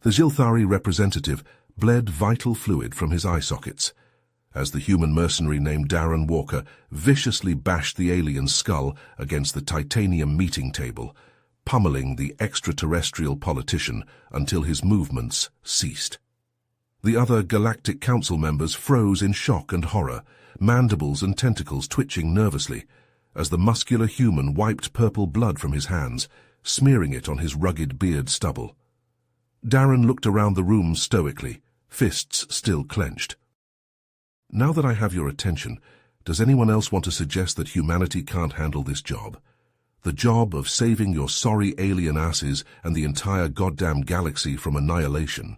The Zilthari representative bled vital fluid from his eye sockets, as the human mercenary named Darren Walker viciously bashed the alien's skull against the titanium meeting table, pummeling the extraterrestrial politician until his movements ceased. The other Galactic Council members froze in shock and horror, mandibles and tentacles twitching nervously, as the muscular human wiped purple blood from his hands, smearing it on his rugged beard stubble. Darren looked around the room stoically, fists still clenched. Now that I have your attention, does anyone else want to suggest that humanity can't handle this job? The job of saving your sorry alien asses and the entire goddamn galaxy from annihilation.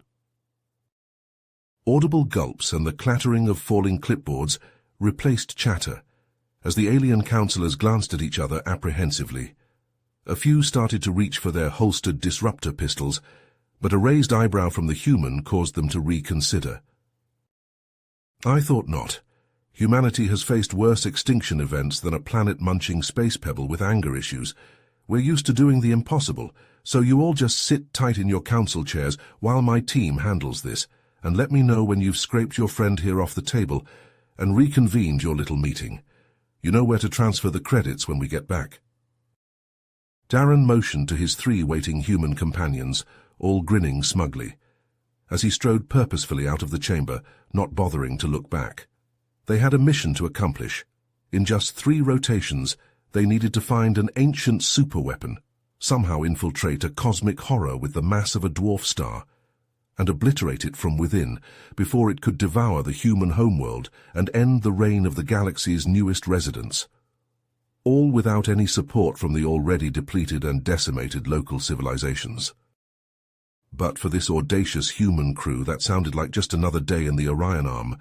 Audible gulps and the clattering of falling clipboards replaced chatter, as the alien councillors glanced at each other apprehensively. A few started to reach for their holstered disruptor pistols, but a raised eyebrow from the human caused them to reconsider. I thought not. Humanity has faced worse extinction events than a planet-munching space pebble with anger issues. We're used to doing the impossible, so you all just sit tight in your council chairs while my team handles this, and let me know when you've scraped your friend here off the table and reconvened your little meeting. You know where to transfer the credits when we get back. Darren motioned to his 3 waiting human companions, all grinning smugly, as he strode purposefully out of the chamber, not bothering to look back. They had a mission to accomplish. In just 3 rotations, they needed to find an ancient superweapon, somehow infiltrate a cosmic horror with the mass of a dwarf star, and obliterate it from within before it could devour the human homeworld and end the reign of the galaxy's newest residents. All without any support from the already depleted and decimated local civilizations. But for this audacious human crew, that sounded like just another day in the Orion Arm.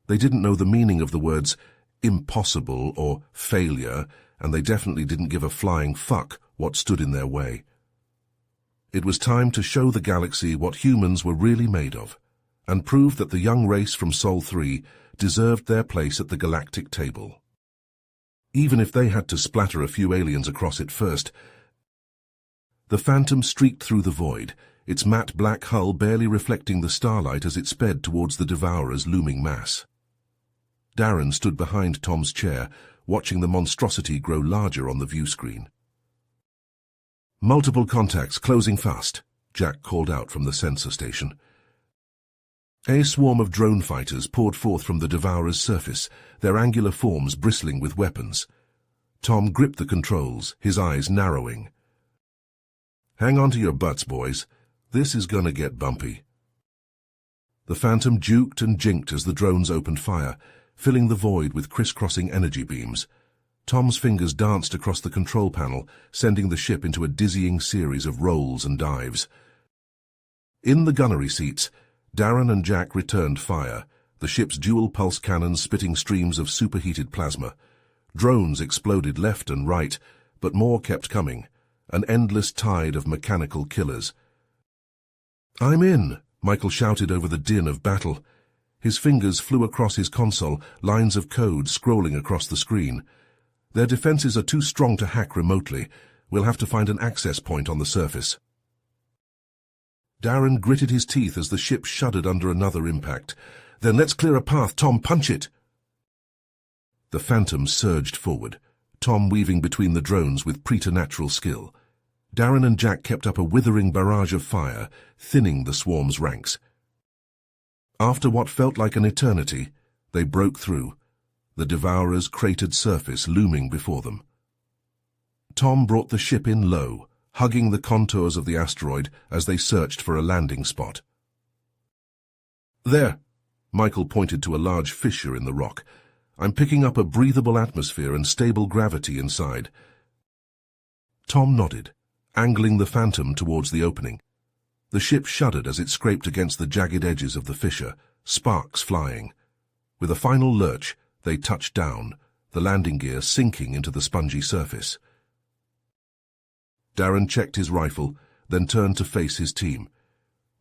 They didn't know the meaning of the words impossible or failure, and they definitely didn't give a flying fuck what stood in their way. It was time to show the galaxy what humans were really made of, and prove that the young race from Sol 3 deserved their place at the galactic table. Even if they had to splatter a few aliens across it first. The Phantom streaked through the void, its matte black hull barely reflecting the starlight as it sped towards the Devourer's looming mass. Darren stood behind Tom's chair, watching the monstrosity grow larger on the view screen. "Multiple contacts, closing fast," Jack called out from the sensor station. A swarm of drone fighters poured forth from the Devourer's surface, their angular forms bristling with weapons. Tom gripped the controls, his eyes narrowing. "Hang on to your butts, boys. This is gonna get bumpy." The Phantom juked and jinked as the drones opened fire, filling the void with crisscrossing energy beams. Tom's fingers danced across the control panel, sending the ship into a dizzying series of rolls and dives. In the gunnery seats, Darren and Jack returned fire, the ship's dual-pulse cannons spitting streams of superheated plasma. Drones exploded left and right, but more kept coming, an endless tide of mechanical killers. "I'm in," Michael shouted over the din of battle. His fingers flew across his console, lines of code scrolling across the screen. "Their defenses are too strong to hack remotely. We'll have to find an access point on the surface." Darren gritted his teeth as the ship shuddered under another impact. "Then let's clear a path. Tom, punch it!" The Phantom surged forward, Tom weaving between the drones with preternatural skill. Darren and Jack kept up a withering barrage of fire, thinning the swarm's ranks. After what felt like an eternity, they broke through, the Devourer's cratered surface looming before them. Tom brought the ship in low, hugging the contours of the asteroid as they searched for a landing spot. "There," Michael pointed to a large fissure in the rock. "I'm picking up a breathable atmosphere and stable gravity inside." Tom nodded, angling the Phantom towards the opening. The ship shuddered as it scraped against the jagged edges of the fissure, sparks flying. With a final lurch, they touched down, the landing gear sinking into the spongy surface. Darren checked his rifle, then turned to face his team.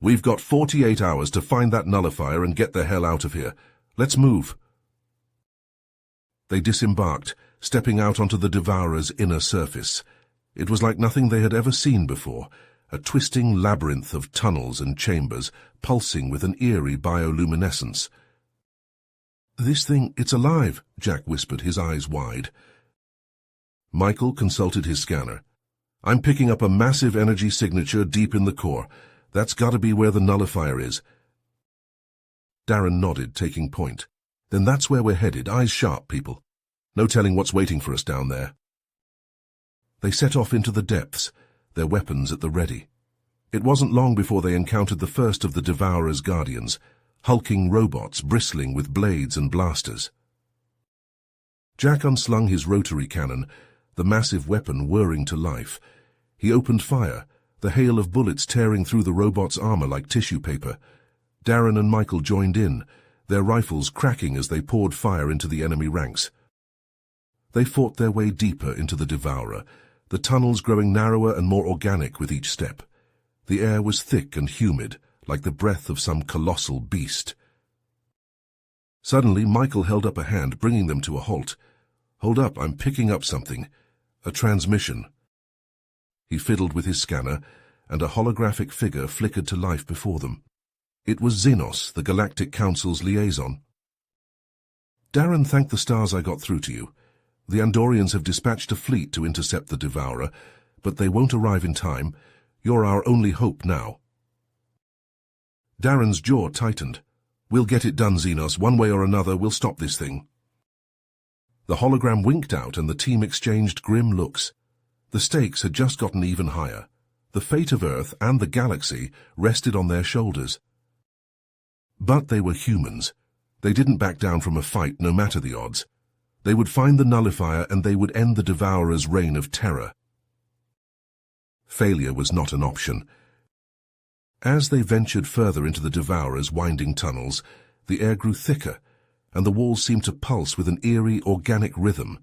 "We've got 48 hours to find that nullifier and get the hell out of here. Let's move." They disembarked, stepping out onto the Devourer's inner surface. It was like nothing they had ever seen before, a twisting labyrinth of tunnels and chambers pulsing with an eerie bioluminescence. "This thing, it's alive," Jack whispered, his eyes wide. Michael consulted his scanner. "I'm picking up a massive energy signature deep in the core. That's gotta be where the nullifier is." Darren nodded, taking point. "Then that's where we're headed. Eyes sharp, people. No telling what's waiting for us down there." They set off into the depths, their weapons at the ready. It wasn't long before they encountered the first of the Devourer's guardians, hulking robots bristling with blades and blasters. Jack unslung his rotary cannon, the massive weapon whirring to life. He opened fire, the hail of bullets tearing through the robot's armor like tissue paper. Darren and Michael joined in, their rifles cracking as they poured fire into the enemy ranks. They fought their way deeper into the Devourer, the tunnels growing narrower and more organic with each step. The air was thick and humid, like the breath of some colossal beast. Suddenly, Michael held up a hand, bringing them to a halt. "Hold up, I'm picking up something. A transmission." He fiddled with his scanner, and a holographic figure flickered to life before them. It was Xenos, the Galactic Council's liaison. "Darren, thank the stars I got through to you. The Andorians have dispatched a fleet to intercept the Devourer, but they won't arrive in time. You're our only hope now." Darren's jaw tightened. "We'll get it done, Xenos. One way or another, we'll stop this thing." The hologram winked out and the team exchanged grim looks. The stakes had just gotten even higher. The fate of Earth and the galaxy rested on their shoulders. But they were humans. They didn't back down from a fight, no matter the odds. They would find the nullifier and they would end the Devourer's reign of terror. Failure was not an option. As they ventured further into the Devourer's winding tunnels, the air grew thicker, and the walls seemed to pulse with an eerie, organic rhythm.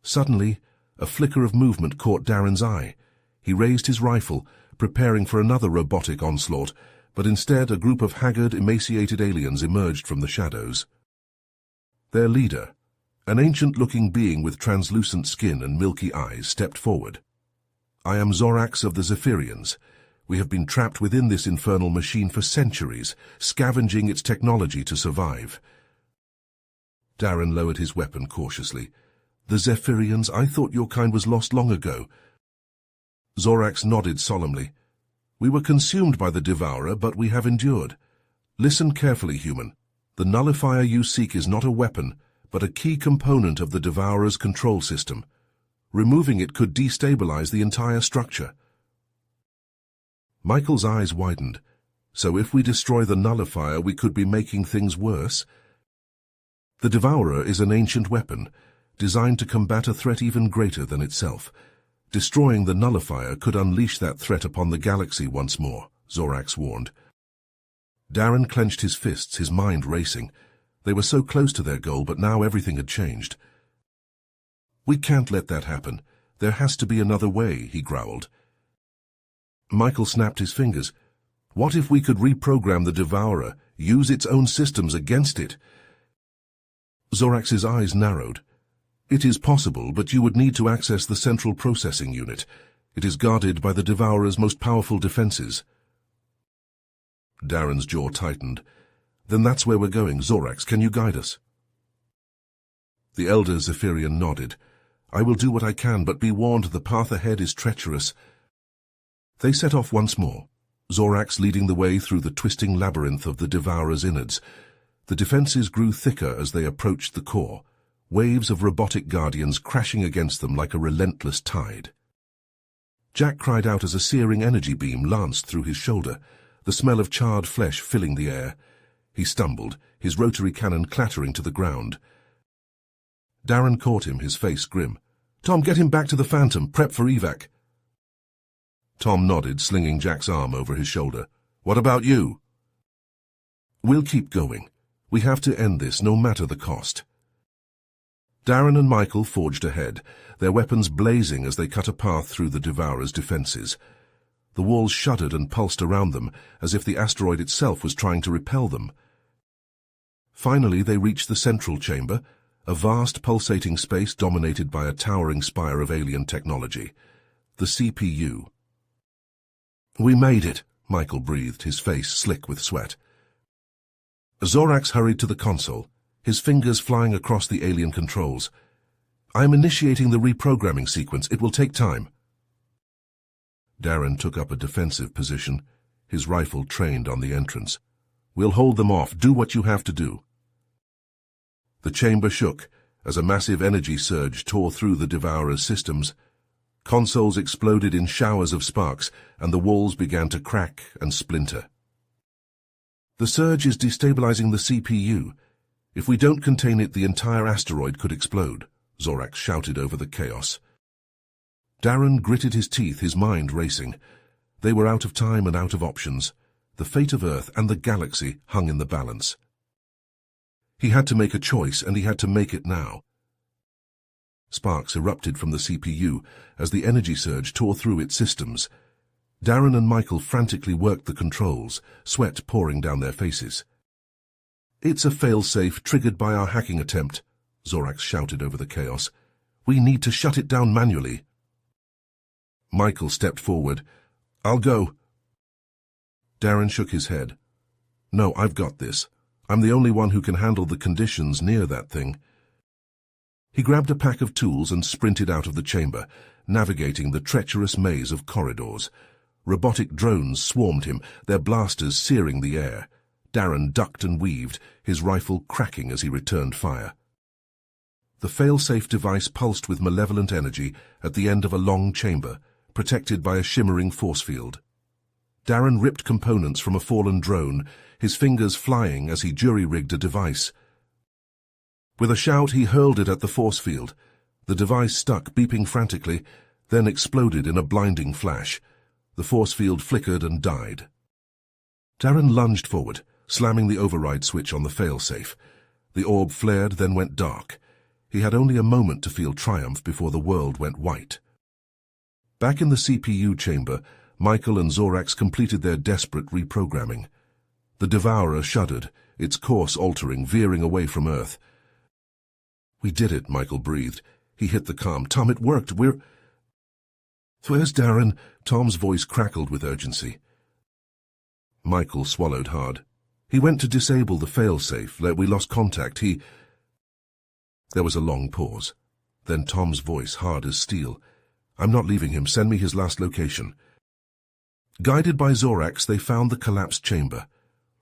Suddenly, a flicker of movement caught Darren's eye. He raised his rifle, preparing for another robotic onslaught, but instead a group of haggard, emaciated aliens emerged from the shadows. Their leader, an ancient-looking being with translucent skin and milky eyes, stepped forward. "I am Zorax of the Zephyrians. We have been trapped within this infernal machine for centuries, scavenging its technology to survive." Darren lowered his weapon cautiously. "The Zephyrians? I thought your kind was lost long ago." Zorax nodded solemnly. "We were consumed by the Devourer, but we have endured. Listen carefully, human. The nullifier you seek is not a weapon, but a key component of the Devourer's control system. Removing it could destabilize the entire structure." Michael's eyes widened. "So if we destroy the nullifier, we could be making things worse?" The Devourer is an ancient weapon, designed to combat a threat even greater than itself. Destroying the nullifier could unleash that threat upon the galaxy once more, Zorax warned. Darren clenched his fists, his mind racing. They were so close to their goal, but now everything had changed. "We can't let that happen. There has to be another way," he growled. Michael snapped his fingers. "What if we could reprogram the Devourer, use its own systems against it?" Zorax's eyes narrowed. "It is possible, but you would need to access the central processing unit. It is guarded by the Devourer's most powerful defenses." Darren's jaw tightened. "Then that's where we're going. Zorax, can you guide us?" The elder Zephyrian nodded. "I will do what I can, but be warned, the path ahead is treacherous." They set off once more, Zorax leading the way through the twisting labyrinth of the Devourer's innards. The defenses grew thicker as they approached the core, waves of robotic guardians crashing against them like a relentless tide. Jack cried out as a searing energy beam lanced through his shoulder, the smell of charred flesh filling the air. He stumbled, his rotary cannon clattering to the ground. Darren caught him, his face grim. "Tom, get him back to the Phantom. Prep for evac." Tom nodded, slinging Jack's arm over his shoulder. "What about you?" "We'll keep going. We have to end this, no matter the cost." Darren and Michael forged ahead, their weapons blazing as they cut a path through the Devourer's defenses. The walls shuddered and pulsed around them, as if the asteroid itself was trying to repel them. Finally, they reached the central chamber, a vast pulsating space dominated by a towering spire of alien technology. The CPU. We made it, Michael breathed, his face slick with sweat. Zorax hurried to the console, his fingers flying across the alien controls. I am initiating the reprogramming sequence. It will take time. Darren took up a defensive position, his rifle trained on the entrance. We'll hold them off. Do what you have to do. The chamber shook as a massive energy surge tore through the Devourer's systems. Consoles exploded in showers of sparks, and the walls began to crack and splinter. The surge is destabilizing the CPU. If we don't contain it, the entire asteroid could explode, Zorax shouted over the chaos. Darren gritted his teeth, his mind racing. They were out of time and out of options. The fate of Earth and the galaxy hung in the balance. He had to make a choice, and he had to make it now. Sparks erupted from the CPU as the energy surge tore through its systems. Darren and Michael frantically worked the controls, sweat pouring down their faces. It's a failsafe triggered by our hacking attempt, Zorax shouted over the chaos. We need to shut it down manually. Michael stepped forward. I'll go. Darren shook his head. No, I've got this. I'm the only one who can handle the conditions near that thing. He grabbed a pack of tools and sprinted out of the chamber, navigating the treacherous maze of corridors. Robotic drones swarmed him, their blasters searing the air. Darren ducked and weaved, his rifle cracking as he returned fire. The fail-safe device pulsed with malevolent energy at the end of a long chamber, protected by a shimmering force field. Darren ripped components from a fallen drone, his fingers flying as he jury-rigged a device. With a shout, he hurled it at the force field. The device stuck, beeping frantically, then exploded in a blinding flash. The force field flickered and died. Darren lunged forward, slamming the override switch on the fail-safe. The orb flared, then went dark. He had only a moment to feel triumph before the world went white. Back in the CPU chamber, Michael and Zorax completed their desperate reprogramming. The Devourer shuddered, its course altering, veering away from Earth. We did it, Michael breathed. He hit the comm. Tom, it worked. Where's Darren? Tom's voice crackled with urgency. Michael swallowed hard. He went to disable the fail-safe. We lost contact. There was a long pause. Then Tom's voice, hard as steel. I'm not leaving him. Send me his last location. Guided by Zorax, they found the collapsed chamber.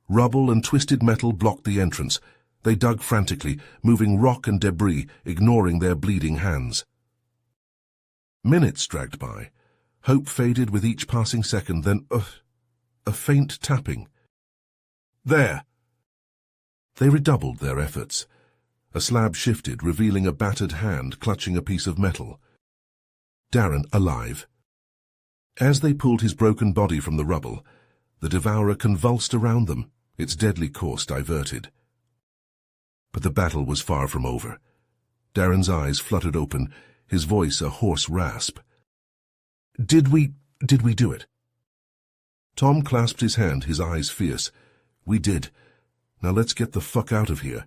Rubble and twisted metal blocked the entrance. They dug frantically, moving rock and debris, ignoring their bleeding hands. Minutes dragged by. Hope faded with each passing second, then a faint tapping. There! They redoubled their efforts. A slab shifted, revealing a battered hand clutching a piece of metal. Darren alive. As they pulled his broken body from the rubble, the Devourer convulsed around them, its deadly course diverted. But the battle was far from over. Darren's eyes fluttered open, his voice a hoarse rasp. Did we do it? Tom clasped his hand, his eyes fierce. We did. Now let's get the fuck out of here.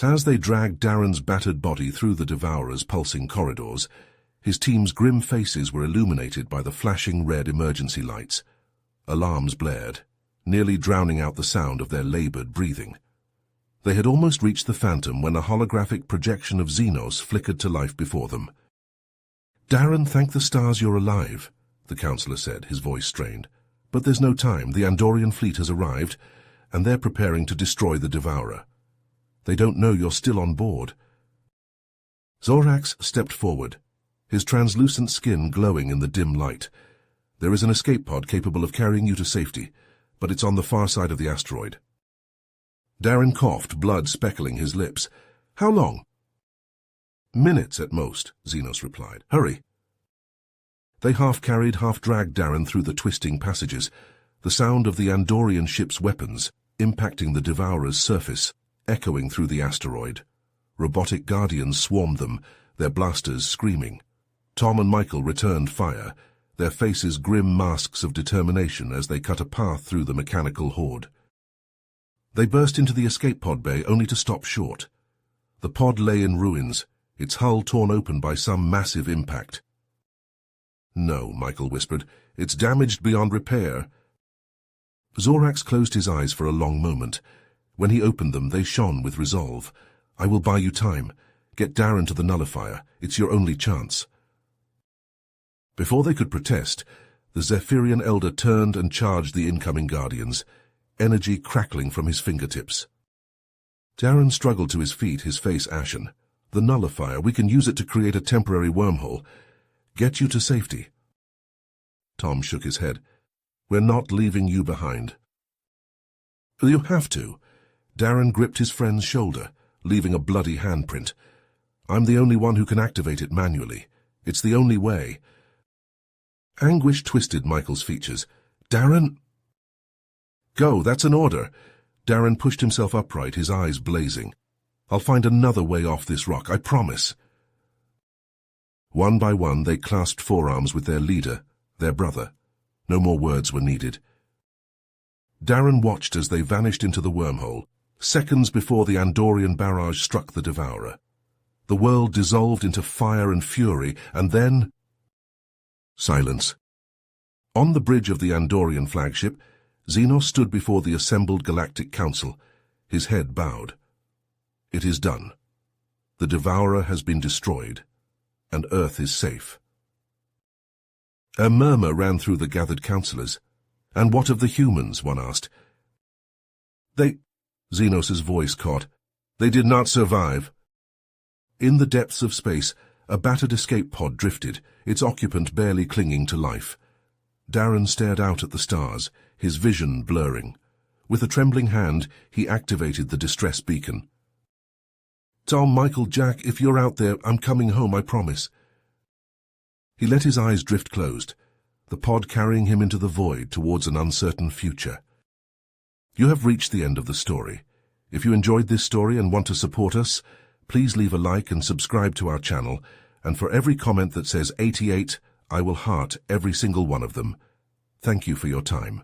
As they dragged Darren's battered body through the Devourer's pulsing corridors, his team's grim faces were illuminated by the flashing red emergency lights. Alarms blared, nearly drowning out the sound of their labored breathing. They had almost reached the Phantom when a holographic projection of Xenos flickered to life before them. Darren, thank the stars you're alive, the counselor said, his voice strained. But there's no time. The Andorian fleet has arrived, and they're preparing to destroy the Devourer. They don't know you're still on board. Zorax stepped forward, his translucent skin glowing in the dim light. There is an escape pod capable of carrying you to safety, but it's on the far side of the asteroid. Darren coughed, blood speckling his lips. How long? Minutes at most, Xenos replied. Hurry. They half-carried, half-dragged Darren through the twisting passages, the sound of the Andorian ship's weapons impacting the Devourer's surface, echoing through the asteroid. Robotic guardians swarmed them, their blasters screaming. Tom and Michael returned fire, their faces grim masks of determination as they cut a path through the mechanical horde. They burst into the escape pod bay only to stop short. The pod lay in ruins, its hull torn open by some massive impact. No, Michael whispered. It's damaged beyond repair. Zorax closed his eyes for a long moment. When he opened them, they shone with resolve. I will buy you time. Get Darren to the nullifier. It's your only chance. Before they could protest, the Zephyrian elder turned and charged the incoming guardians, energy crackling from his fingertips. Darren struggled to his feet, his face ashen. The nullifier, we can use it to create a temporary wormhole. Get you to safety. Tom shook his head. We're not leaving you behind. You have to. Darren gripped his friend's shoulder, leaving a bloody handprint. I'm the only one who can activate it manually. It's the only way. Anguish twisted Michael's features. Darren? Go, that's an order. Darren pushed himself upright, his eyes blazing. I'll find another way off this rock, I promise. One by one, they clasped forearms with their leader, their brother. No more words were needed. Darren watched as they vanished into the wormhole, seconds before the Andorian barrage struck the Devourer. The world dissolved into fire and fury, and then... silence. On the bridge of the Andorian flagship, Xenos stood before the assembled Galactic Council, his head bowed. It is done. The Devourer has been destroyed, and Earth is safe. A murmur ran through the gathered councillors. And what of the humans, one asked. Xenos's voice caught. They did not survive. In the depths of space, a battered escape pod drifted, its occupant barely clinging to life. Darren stared out at the stars, his vision blurring. With a trembling hand, he activated the distress beacon. Tom, Michael, Jack, if you're out there, I'm coming home, I promise. He let his eyes drift closed, the pod carrying him into the void towards an uncertain future. You have reached the end of the story. If you enjoyed this story and want to support us, please leave a like and subscribe to our channel, and for every comment that says 88, I will heart every single one of them. Thank you for your time.